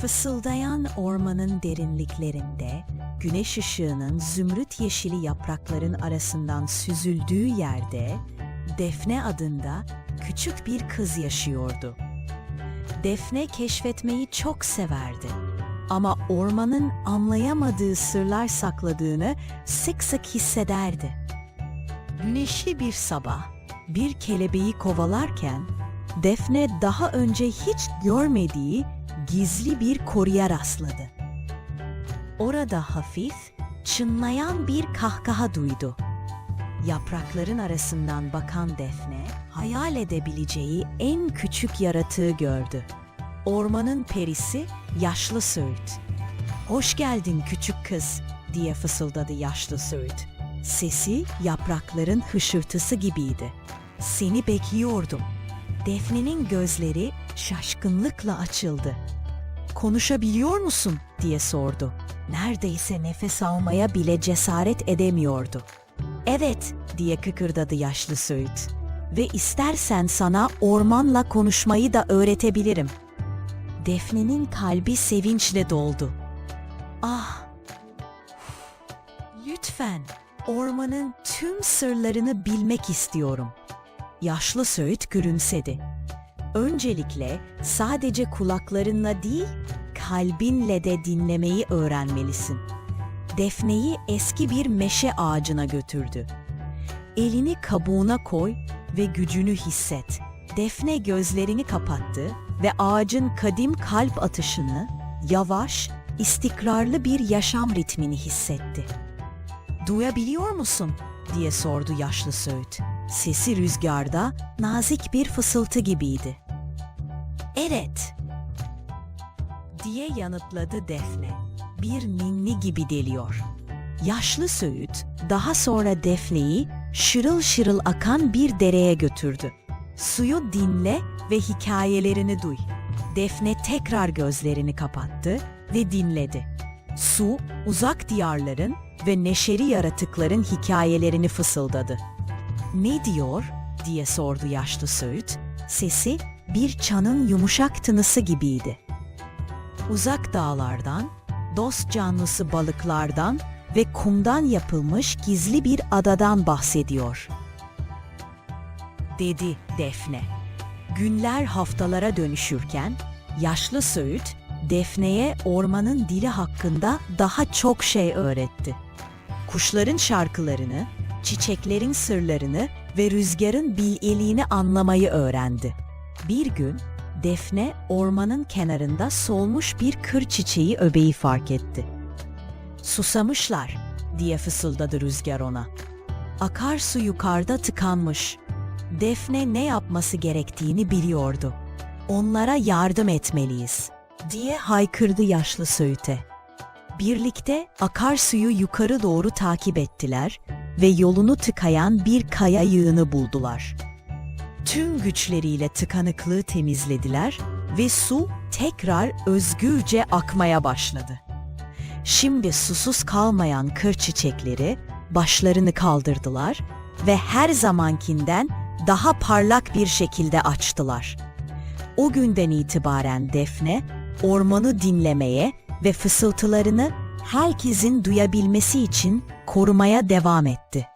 Fısıldayan ormanın derinliklerinde, güneş ışığının zümrüt yeşili yaprakların arasından süzüldüğü yerde, Defne adında küçük bir kız yaşıyordu. Defne keşfetmeyi çok severdi. Ama ormanın anlayamadığı sırlar sakladığını sık sık hissederdi. Güneşli bir sabah, bir kelebeği kovalarken, Defne daha önce hiç görmediği gizli bir koruya rastladı. Orada hafif, çınlayan bir kahkaha duydu. Yaprakların arasından bakan Defne, hayal edebileceği en küçük yaratığı gördü. Ormanın perisi Yaşlı Söğüt. "Hoş geldin küçük kız," diye fısıldadı Yaşlı Söğüt. Sesi yaprakların hışırtısı gibiydi. "Seni bekliyordum." Defne'nin gözleri şaşkınlıkla açıldı. "Konuşabiliyor musun?" diye sordu. Neredeyse nefes almaya bile cesaret edemiyordu. "Evet," diye kıkırdadı Yaşlı Söğüt. "Ve istersen sana ormanla konuşmayı da öğretebilirim." Defne'nin kalbi sevinçle doldu. "Ah! Lütfen, ormanın tüm sırlarını bilmek istiyorum." Yaşlı Söğüt gülümsedi. "Öncelikle sadece kulaklarınla değil, kalbinle de dinlemeyi öğrenmelisin." Defne'yi eski bir meşe ağacına götürdü. "Elini kabuğuna koy ve gücünü hisset." Defne gözlerini kapattı ve ağacın kadim kalp atışını, yavaş, istikrarlı bir yaşam ritmini hissetti. "Duyabiliyor musun?" diye sordu Yaşlı Söğüt. Sesi rüzgarda nazik bir fısıltı gibiydi. "Evet," diye yanıtladı Defne. "Bir ninni gibi geliyor." Yaşlı Söğüt daha sonra Defne'yi şırıl şırıl akan bir dereye götürdü. "Suyu dinle ve hikayelerini duy." Defne tekrar gözlerini kapattı ve dinledi. Su, uzak diyarların ve neşeli yaratıkların hikayelerini fısıldadı. "Ne diyor?" diye sordu Yaşlı Söğüt. Sesi bir çanın yumuşak tınısı gibiydi. "Uzak dağlardan, dost canlısı balıklardan ve kumdan yapılmış gizli bir adadan bahsediyor," dedi Defne. Günler haftalara dönüşürken, Yaşlı Söğüt, Defne'ye ormanın dili hakkında daha çok şey öğretti. Kuşların şarkılarını, çiçeklerin sırlarını ve rüzgarın bilgeliğini anlamayı öğrendi. Bir gün, Defne ormanın kenarında solmuş bir kır çiçeği öbeği fark etti. "Susamışlar," diye fısıldadı rüzgar ona. "Akarsu yukarıda tıkanmış." Defne ne yapması gerektiğini biliyordu. "Onlara yardım etmeliyiz," diye haykırdı Yaşlı Söğüt'e. Birlikte akarsuyu yukarı doğru takip ettiler ve yolunu tıkayan bir kaya yığını buldular. Tüm güçleriyle tıkanıklığı temizlediler ve su tekrar özgürce akmaya başladı. Şimdi susuz kalmayan kır çiçekleri başlarını kaldırdılar ve her zamankinden daha parlak bir şekilde açtılar. O günden itibaren Defne, ormanı dinlemeye ve fısıltılarını herkesin duyabilmesi için korumaya devam etti.